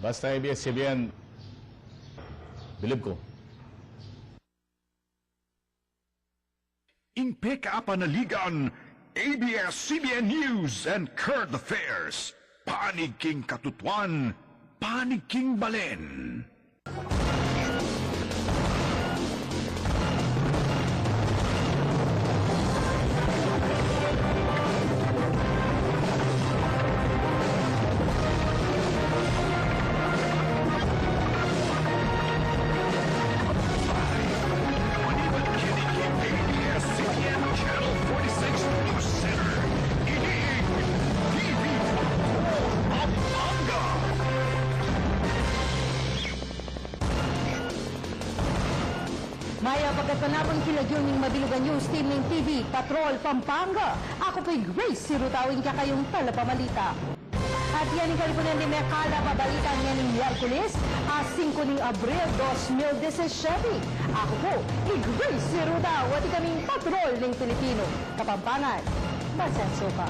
Basta ABS-CBN, bilib ko. Ingpe kapanaligan, ABS-CBN News and Current Affairs. Panig king katutuan, panig king balen. Maya pagkatanapon kilagyon ng Mabilugan News Team ng TV, Patrol, Pampanga. Ako po'y Grace Sirutawin ka kayong talapamalita. At yan ang kalipunan ni Mekala pabalita niya ng Miyerkules, 5 ng Abril 2017. Ako po, Grace Sirutaw at kaming Patrol ng Pilipino. Kapampangan, Basenso ka.